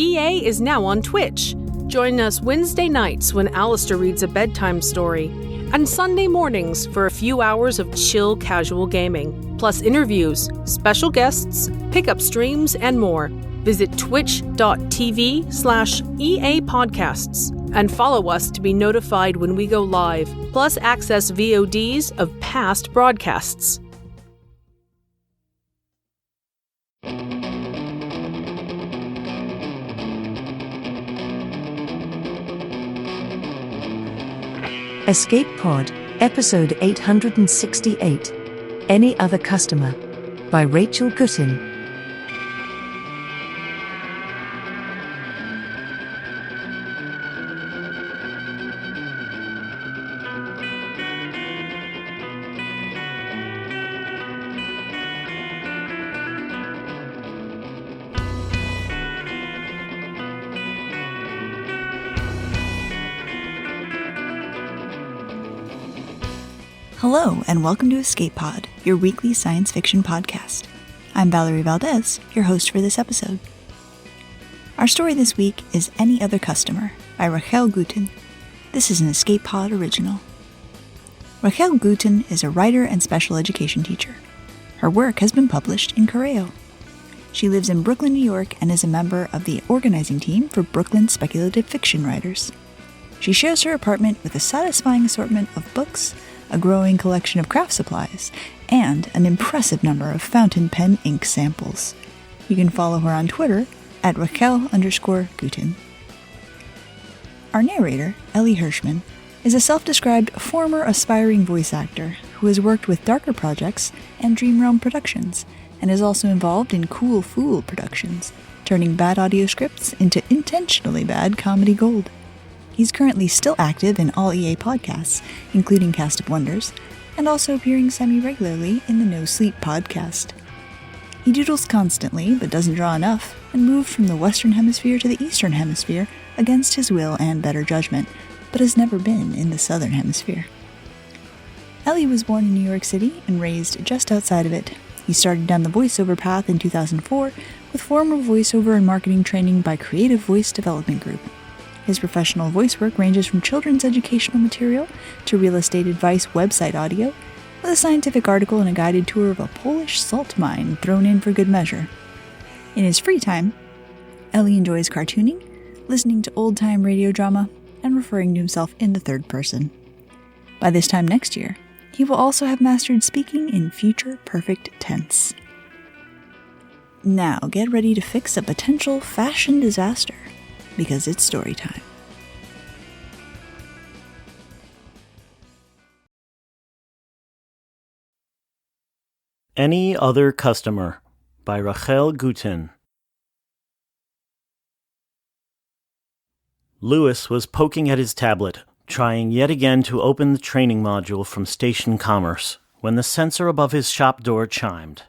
EA is now on Twitch. Join us Wednesday nights when Alistair reads a bedtime story, and Sunday mornings for a few hours of chill casual gaming, plus interviews, special guests, pickup streams, and more. Visit twitch.tv/EA Podcasts and follow us to be notified when we go live, plus access VODs of past broadcasts. Escape Pod, Episode 868, Any Other Customer, by Rachel Gutin. Hello, and welcome to Escape Pod, your weekly science fiction podcast. I'm Valerie Valdez, your host for this episode. Our story this week is Any Other Customer by Rachel Gutin. This is an Escape Pod original. Rachel Gutin is a writer and special education teacher. Her work has been published in Correo. She lives in Brooklyn, New York, and is a member of the organizing team for Brooklyn Speculative Fiction Writers. She shares her apartment with a satisfying assortment of books, a growing collection of craft supplies, and an impressive number of fountain pen ink samples. You can follow her on Twitter at Rachel_Gutin. Our narrator, Ellie Hirschman, is a self-described former aspiring voice actor who has worked with Darker Projects and Dream Realm Productions, and is also involved in Cool Fool Productions, turning bad audio scripts into intentionally bad comedy gold. He's currently still active in all EA podcasts, including Cast of Wonders, and also appearing semi-regularly in the No Sleep podcast. He doodles constantly, but doesn't draw enough, and moved from the Western Hemisphere to the Eastern Hemisphere against his will and better judgment, but has never been in the Southern Hemisphere. Ellie was born in New York City and raised just outside of it. He started down the voiceover path in 2004 with formal voiceover and marketing training by Creative Voice Development Group. His professional voice work ranges from children's educational material to real estate advice website audio, with a scientific article and a guided tour of a Polish salt mine thrown in for good measure. In his free time, Ellie enjoys cartooning, listening to old-time radio drama, and referring to himself in the third person. By this time next year, he will also have mastered speaking in future perfect tense. Now get ready to fix a potential fashion disaster, because it's story time. Any Other Customer by Rachel Gutin. Lewis was poking at his tablet, trying yet again to open the training module from Station Commerce, when the sensor above his shop door chimed.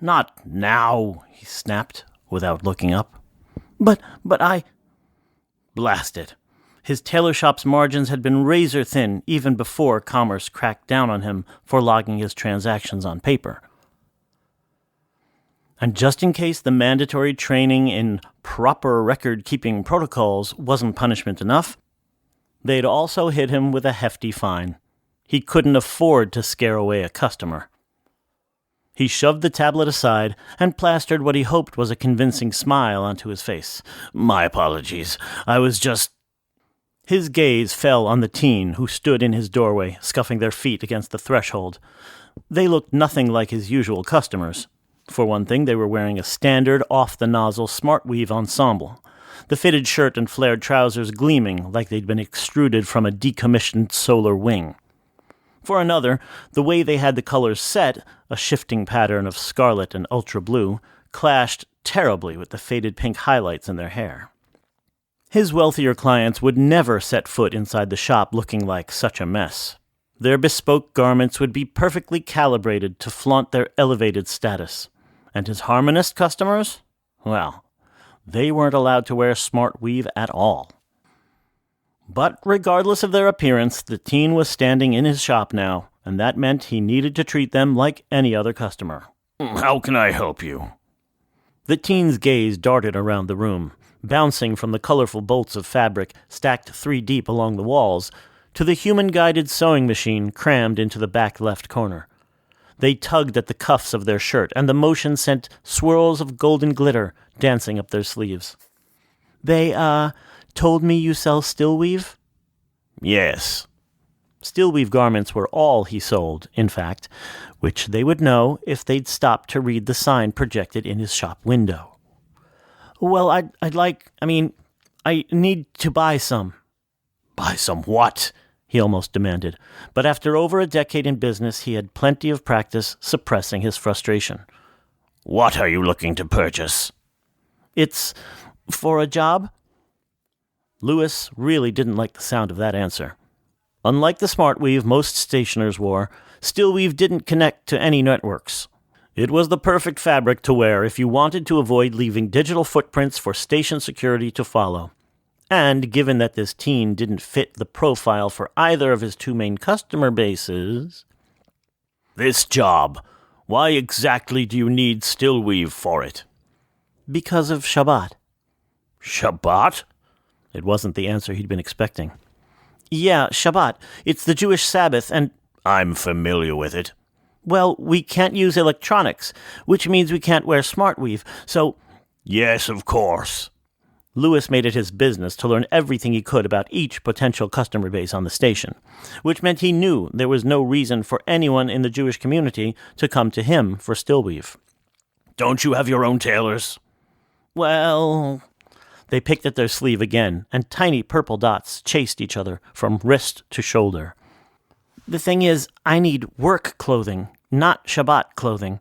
"Not now," he snapped, without looking up. But I... Blast it. His tailor shop's margins had been razor thin even before Commerce cracked down on him for logging his transactions on paper. And just in case the mandatory training in proper record-keeping protocols wasn't punishment enough, they'd also hit him with a hefty fine. He couldn't afford to scare away a customer. He shoved the tablet aside and plastered what he hoped was a convincing smile onto his face. "My apologies. I was just..." His gaze fell on the teen who stood in his doorway, scuffing their feet against the threshold. They looked nothing like his usual customers. For one thing, they were wearing a standard, off-the-nozzle SmartWeave ensemble, the fitted shirt and flared trousers gleaming like they'd been extruded from a decommissioned solar wing. For another, the way they had the colors set, a shifting pattern of scarlet and ultra blue, clashed terribly with the faded pink highlights in their hair. His wealthier clients would never set foot inside the shop looking like such a mess. Their bespoke garments would be perfectly calibrated to flaunt their elevated status. And his harmonist customers? Well, they weren't allowed to wear SmartWeave at all. But regardless of their appearance, the teen was standing in his shop now, and that meant he needed to treat them like any other customer. "How can I help you?" The teen's gaze darted around the room, bouncing from the colorful bolts of fabric stacked 3 deep along the walls to the human-guided sewing machine crammed into the back left corner. They tugged at the cuffs of their shirt, and the motion sent swirls of golden glitter dancing up their sleeves. They, told me you sell stillweave? Yes. Stillweave garments were all he sold, in fact, which they would know if they'd stopped to read the sign projected in his shop window. Well, I need to buy some. Buy some what? He almost demanded. But after over a decade in business, he had plenty of practice suppressing his frustration. What are you looking to purchase? It's for a job. Lewis really didn't like the sound of that answer. Unlike the SmartWeave most stationers wore, Stillweave didn't connect to any networks. It was the perfect fabric to wear if you wanted to avoid leaving digital footprints for station security to follow. And given that this teen didn't fit the profile for either of his 2 main customer bases... This job. Why exactly do you need Stillweave for it? Because of Shabbat. Shabbat? It wasn't the answer he'd been expecting. Yeah, Shabbat. It's the Jewish Sabbath, and... I'm familiar with it. Well, we can't use electronics, which means we can't wear SmartWeave, so... Yes, of course. Lewis made it his business to learn everything he could about each potential customer base on the station, which meant he knew there was no reason for anyone in the Jewish community to come to him for stillweave. Don't you have your own tailors? Well... They picked at their sleeve again, and tiny purple dots chased each other from wrist to shoulder. The thing is, I need work clothing, not Shabbat clothing.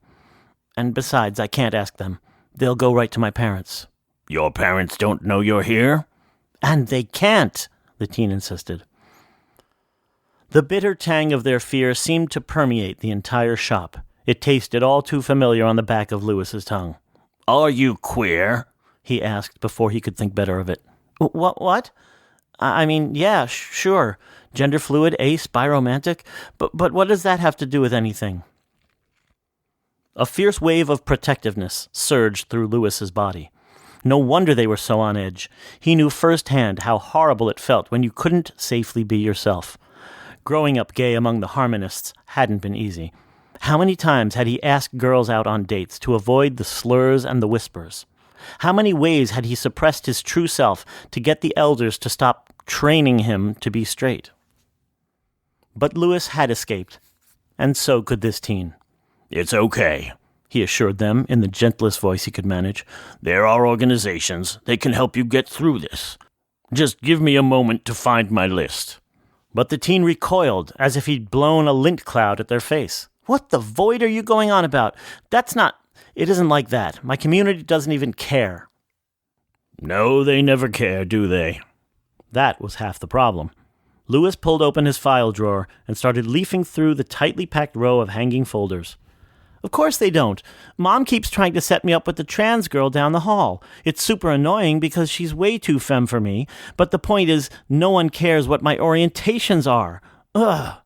And besides, I can't ask them. They'll go right to my parents. Your parents don't know you're here? And they can't, the teen insisted. The bitter tang of their fear seemed to permeate the entire shop. It tasted all too familiar on the back of Lewis's tongue. Are you queer? He asked before he could think better of it. What? Yeah, sure. Gender fluid, ace, biromantic. But what does that have to do with anything? A fierce wave of protectiveness surged through Lewis's body. No wonder they were so on edge. He knew firsthand how horrible it felt when you couldn't safely be yourself. Growing up gay among the harmonists hadn't been easy. How many times had he asked girls out on dates to avoid the slurs and the whispers? How many ways had he suppressed his true self to get the elders to stop training him to be straight? But Lewis had escaped, and so could this teen. It's okay, he assured them in the gentlest voice he could manage. There are organizations. They can help you get through this. Just give me a moment to find my list. But the teen recoiled as if he'd blown a lint cloud at their face. What the void are you going on about? It isn't like that. My community doesn't even care. No, they never care, do they? That was half the problem. Lewis pulled open his file drawer and started leafing through the tightly packed row of hanging folders. Of course they don't. Mom keeps trying to set me up with the trans girl down the hall. It's super annoying because she's way too femme for me, but the point is no one cares what my orientations are. Ugh.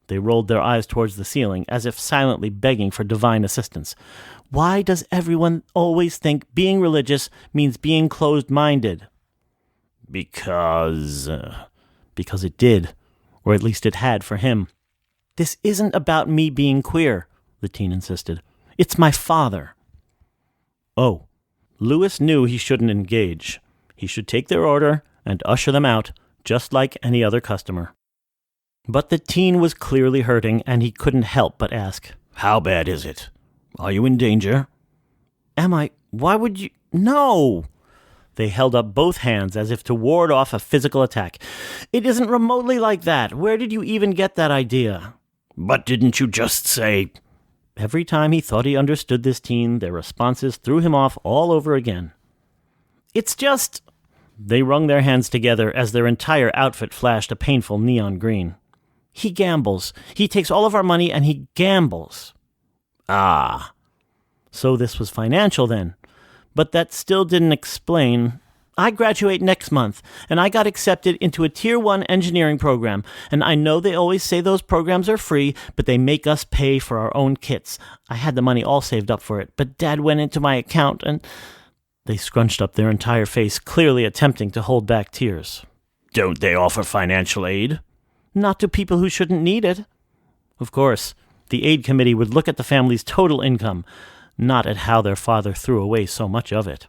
They rolled their eyes towards the ceiling as if silently begging for divine assistance. Why does everyone always think being religious means being closed-minded? Because it did, or at least it had for him. This isn't about me being queer, the teen insisted. It's my father. Oh, Lewis knew he shouldn't engage. He should take their order and usher them out, just like any other customer. But the teen was clearly hurting, and he couldn't help but ask, How bad is it? Are you in danger? Am I? Why would you? No! They held up both hands as if to ward off a physical attack. It isn't remotely like that. Where did you even get that idea? But didn't you just say... Every time he thought he understood this teen, their responses threw him off all over again. It's just... They wrung their hands together as their entire outfit flashed a painful neon green. He gambles. He takes all of our money and he gambles. Ah. So this was financial then. But that still didn't explain... I graduate next month, and I got accepted into a Tier 1 engineering program, and I know they always say those programs are free, but they make us pay for our own kits. I had the money all saved up for it, but Dad went into my account and... They scrunched up their entire face, clearly attempting to hold back tears. Don't they offer financial aid? Not to people who shouldn't need it. Of course, the aid committee would look at the family's total income, not at how their father threw away so much of it.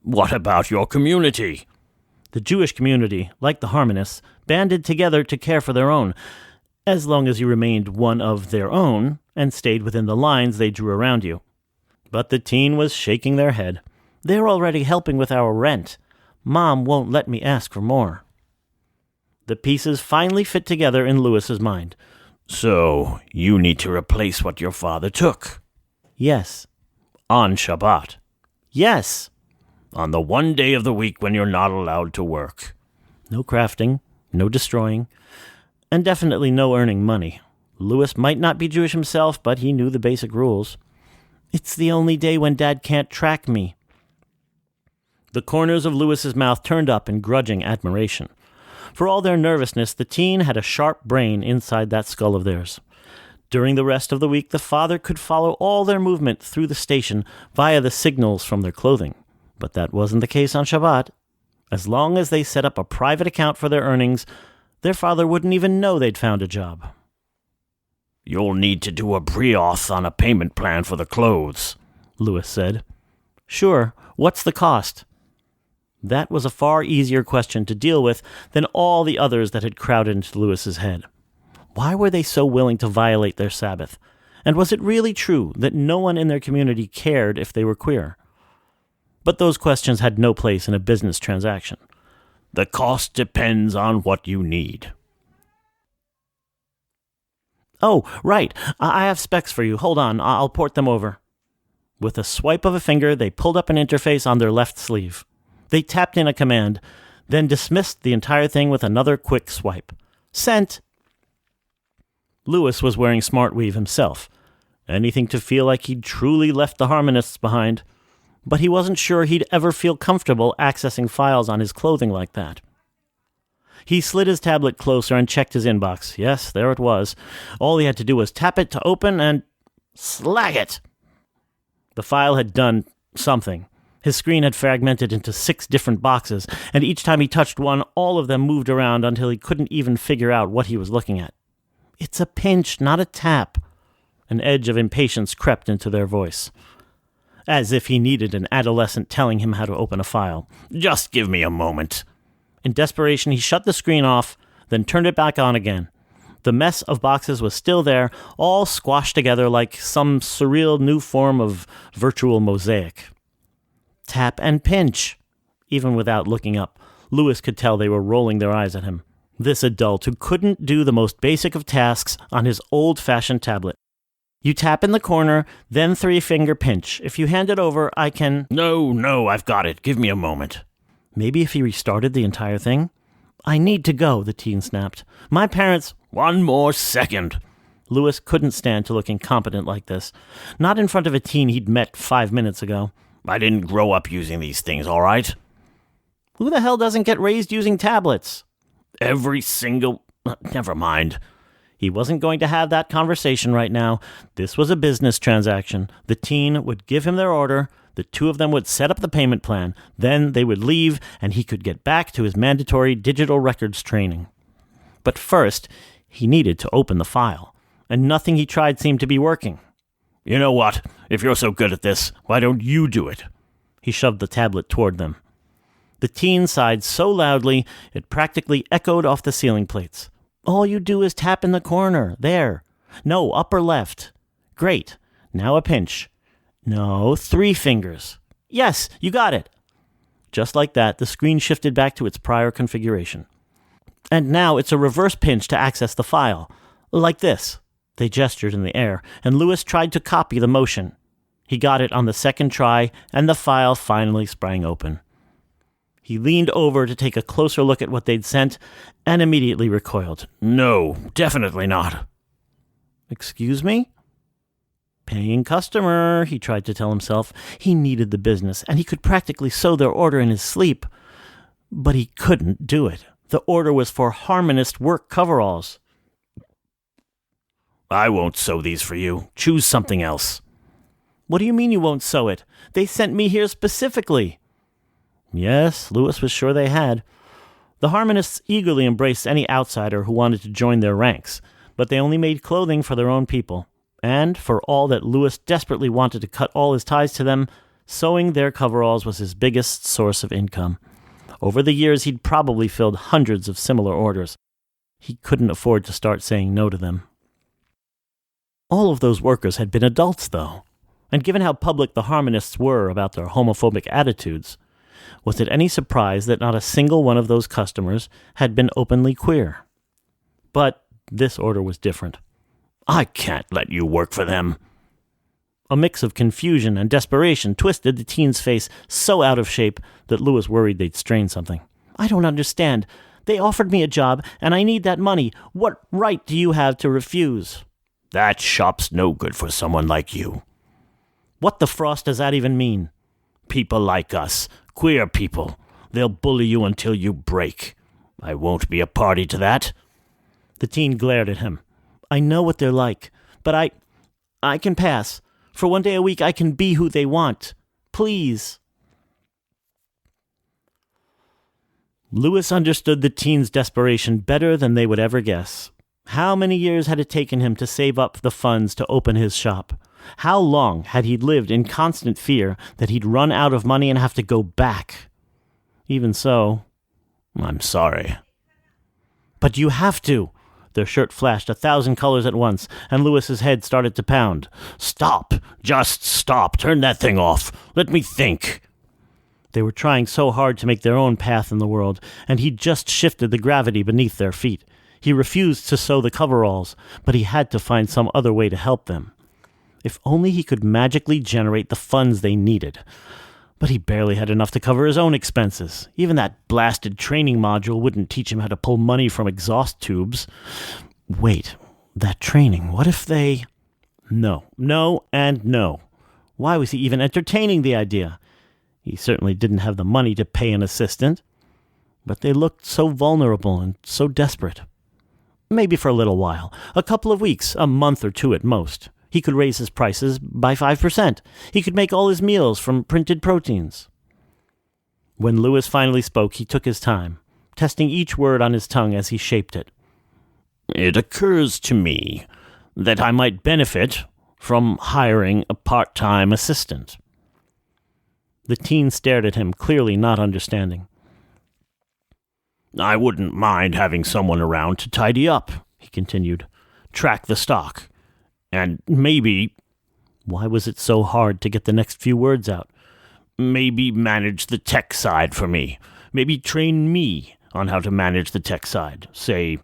What about your community? The Jewish community, like the Harmonists, banded together to care for their own, as long as you remained one of their own and stayed within the lines they drew around you. But the teen was shaking their head. They're already helping with our rent. Mom won't let me ask for more. The pieces finally fit together in Louis's mind. So, you need to replace what your father took? Yes. On Shabbat? Yes. On the one day of the week when you're not allowed to work? No crafting, no destroying, and definitely no earning money. Louis might not be Jewish himself, but he knew the basic rules. It's the only day when Dad can't track me. The corners of Louis's mouth turned up in grudging admiration. For all their nervousness, the teen had a sharp brain inside that skull of theirs. During the rest of the week, the father could follow all their movement through the station via the signals from their clothing. But that wasn't the case on Shabbat. As long as they set up a private account for their earnings, their father wouldn't even know they'd found a job. You'll need to do a pre-auth on a payment plan for the clothes, Louis said. Sure. What's the cost? That was a far easier question to deal with than all the others that had crowded into Louis's head. Why were they so willing to violate their Sabbath? And was it really true that no one in their community cared if they were queer? But those questions had no place in a business transaction. The cost depends on what you need. Oh, right. I have specs for you. Hold on. I'll port them over. With a swipe of a finger, they pulled up an interface on their left sleeve. They tapped in a command, then dismissed the entire thing with another quick swipe. Sent. Louis was wearing SmartWeave himself. Anything to feel like he'd truly left the Harmonists behind. But he wasn't sure he'd ever feel comfortable accessing files on his clothing like that. He slid his tablet closer and checked his inbox. Yes, there it was. All he had to do was tap it to open and... slag it! The file had done something. His screen had fragmented into 6 different boxes, and each time he touched one, all of them moved around until he couldn't even figure out what he was looking at. It's a pinch, not a tap. An edge of impatience crept into their voice. As if he needed an adolescent telling him how to open a file. Just give me a moment. In desperation, he shut the screen off, then turned it back on again. The mess of boxes was still there, all squashed together like some surreal new form of virtual mosaic. Tap and pinch. Even without looking up, Louis could tell they were rolling their eyes at him. This adult who couldn't do the most basic of tasks on his old-fashioned tablet. You tap in the corner, then 3-finger pinch. If you hand it over, I can... No, I've got it. Give me a moment. Maybe if he restarted the entire thing? I need to go, the teen snapped. My parents... One more second. Louis couldn't stand to look incompetent like this. Not in front of a teen he'd met 5 minutes ago. I didn't grow up using these things, all right? Who the hell doesn't get raised using tablets? Every single... Never mind. He wasn't going to have that conversation right now. This was a business transaction. The teen would give him their order, the two of them would set up the payment plan, then they would leave, and he could get back to his mandatory digital records training. But first, he needed to open the file, and nothing he tried seemed to be working. You know what? If you're so good at this, why don't you do it? He shoved the tablet toward them. The teen sighed so loudly, it practically echoed off the ceiling plates. All you do is tap in the corner. There. No, upper left. Great. Now a pinch. No, 3 fingers. Yes, you got it. Just like that, the screen shifted back to its prior configuration. And now it's a reverse pinch to access the file. Like this. They gestured in the air, and Louis tried to copy the motion. He got it on the second try, and the file finally sprang open. He leaned over to take a closer look at what they'd sent, and immediately recoiled. No, definitely not. Excuse me? Paying customer, he tried to tell himself. He needed the business, and he could practically sew their order in his sleep. But he couldn't do it. The order was for harmonist work coveralls. I won't sew these for you. Choose something else. What do you mean you won't sew it? They sent me here specifically. Yes, Lewis was sure they had. The harmonists eagerly embraced any outsider who wanted to join their ranks, but they only made clothing for their own people. And for all that Lewis desperately wanted to cut all his ties to them, sewing their coveralls was his biggest source of income. Over the years, he'd probably filled hundreds of similar orders. He couldn't afford to start saying no to them. All of those workers had been adults, though, and given how public the harmonists were about their homophobic attitudes, was it any surprise that not a single one of those customers had been openly queer? But this order was different. I can't let you work for them. A mix of confusion and desperation twisted the teen's face so out of shape that Lewis worried they'd strain something. I don't understand. They offered me a job, and I need that money. What right do you have to refuse? That shop's no good for someone like you. What the frost does that even mean? People like us, queer people, they'll bully you until you break. I won't be a party to that. The teen glared at him. I know what they're like, but I can pass. For one day a week, I can be who they want. Please. Lewis understood the teen's desperation better than they would ever guess. How many years had it taken him to save up the funds to open his shop? How long had he lived in constant fear that he'd run out of money and have to go back? Even so, I'm sorry. But you have to. Their shirt flashed 1,000 colors at once, and Lewis's head started to pound. Stop! Just stop! Turn that thing off! Let me think! They were trying so hard to make their own path in the world, and he'd just shifted the gravity beneath their feet. He refused to sew the coveralls, but he had to find some other way to help them. If only he could magically generate the funds they needed. But he barely had enough to cover his own expenses. Even that blasted training module wouldn't teach him how to pull money from exhaust tubes. Wait, that training, what if they... No, and no. Why was he even entertaining the idea? He certainly didn't have the money to pay an assistant. But they looked so vulnerable and so desperate. Maybe for a little while, a couple of weeks, a month or two at most. He could raise his prices by 5%. He could make all his meals from printed proteins. When Lewis finally spoke, he took his time, testing each word on his tongue as he shaped it. It occurs to me that I might benefit from hiring a part-time assistant. The teen stared at him, clearly not understanding. I wouldn't mind having someone around to tidy up, he continued. Track the stock. And maybe... Why was it so hard to get the next few words out? Maybe manage the tech side for me. Maybe train me on how to manage the tech side. Say,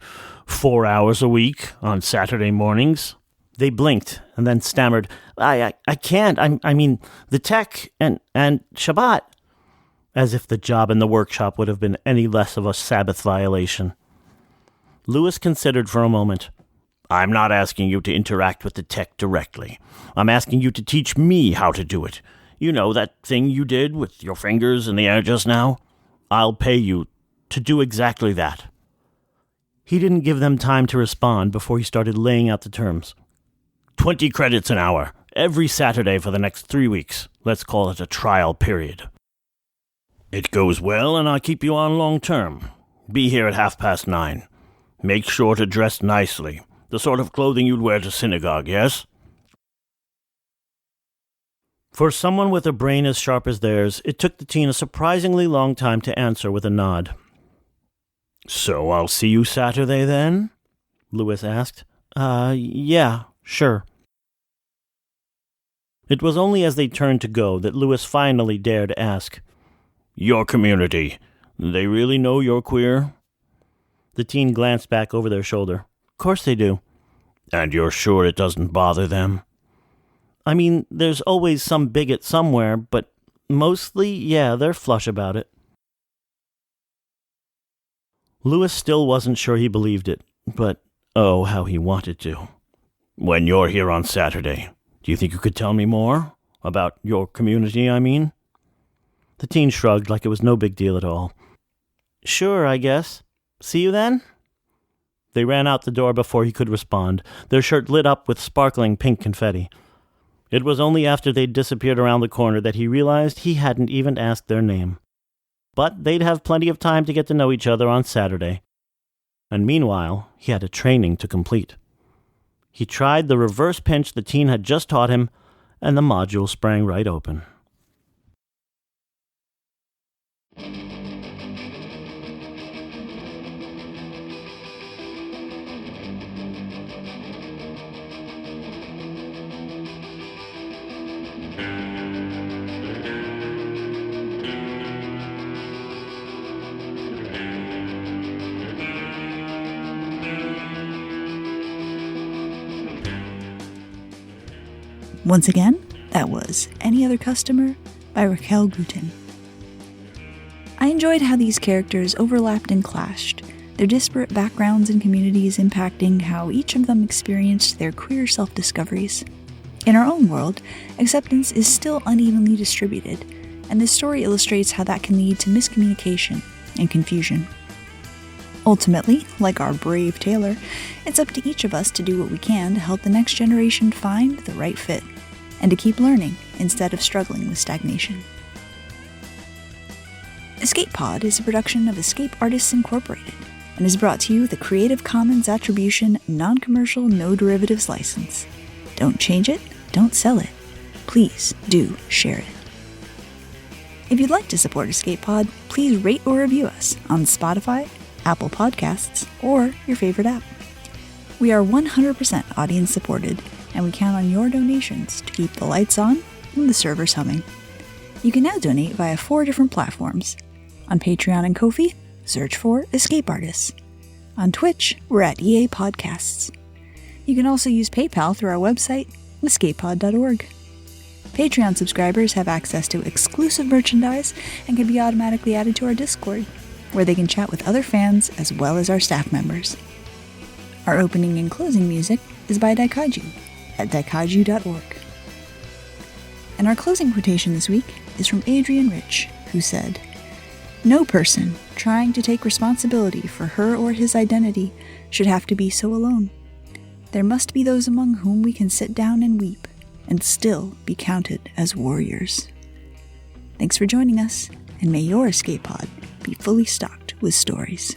4 hours a week on Saturday mornings. They blinked and then stammered, I can't. I mean, the tech and Shabbat. As if the job in the workshop would have been any less of a Sabbath violation. Lewis considered for a moment. I'm not asking you to interact with the tech directly. I'm asking you to teach me how to do it. You know, that thing you did with your fingers in the air just now? I'll pay you to do exactly that. He didn't give them time to respond before he started laying out the terms. 20 credits an hour, every Saturday for the next 3 weeks. Let's call it a trial period. It goes well, and I'll keep you on long term. Be here at 9:30. Make sure to dress nicely. The sort of clothing you'd wear to synagogue, yes? For someone with a brain as sharp as theirs, it took the teen a surprisingly long time to answer with a nod. So I'll see you Saturday, then? Lewis asked. Yeah, sure. It was only as they turned to go that Lewis finally dared ask, Your community, they really know you're queer? The teen glanced back over their shoulder. Of course they do. And you're sure it doesn't bother them? I mean, there's always some bigot somewhere, but mostly, yeah, they're flush about it. Lewis still wasn't sure he believed it, but oh, how he wanted to. When you're here on Saturday, do you think you could tell me more? About your community, I mean? The teen shrugged like it was no big deal at all. "Sure, I guess. See you then?" They ran out the door before he could respond, their shirt lit up with sparkling pink confetti. It was only after they'd disappeared around the corner that he realized he hadn't even asked their name. But they'd have plenty of time to get to know each other on Saturday. And meanwhile, he had a training to complete. He tried the reverse pinch the teen had just taught him, and the module sprang right open. Once again, that was Any Other Customer by Raquel Guten. I enjoyed how these characters overlapped and clashed, their disparate backgrounds and communities impacting how each of them experienced their queer self-discoveries. In our own world, acceptance is still unevenly distributed, and this story illustrates how that can lead to miscommunication and confusion. Ultimately, like our brave Taylor, it's up to each of us to do what we can to help the next generation find the right fit, and to keep learning instead of struggling with stagnation. Escape Pod is a production of Escape Artists Incorporated, and is brought to you with a Creative Commons Attribution, Non-Commercial, No Derivatives license. Don't change it, don't sell it. Please do share it. If you'd like to support Escape Pod, please rate or review us on Spotify, Apple Podcasts, or your favorite app. We are 100% audience supported, and we count on your donations to keep the lights on and the servers humming. You can now donate via 4 different platforms. On Patreon and Ko-fi, search for Escape Artists. On Twitch, we're at EA Podcasts. You can also use PayPal through our website, escapepod.org. Patreon subscribers have access to exclusive merchandise and can be automatically added to our Discord, where they can chat with other fans as well as our staff members. Our opening and closing music is by Daikaiju at daikaiju.org. And our closing quotation this week is from Adrienne Rich, who said, "No person trying to take responsibility for her or his identity should have to be so alone. There must be those among whom we can sit down and weep and still be counted as warriors." Thanks for joining us, and may your escape pod be fully stocked with stories.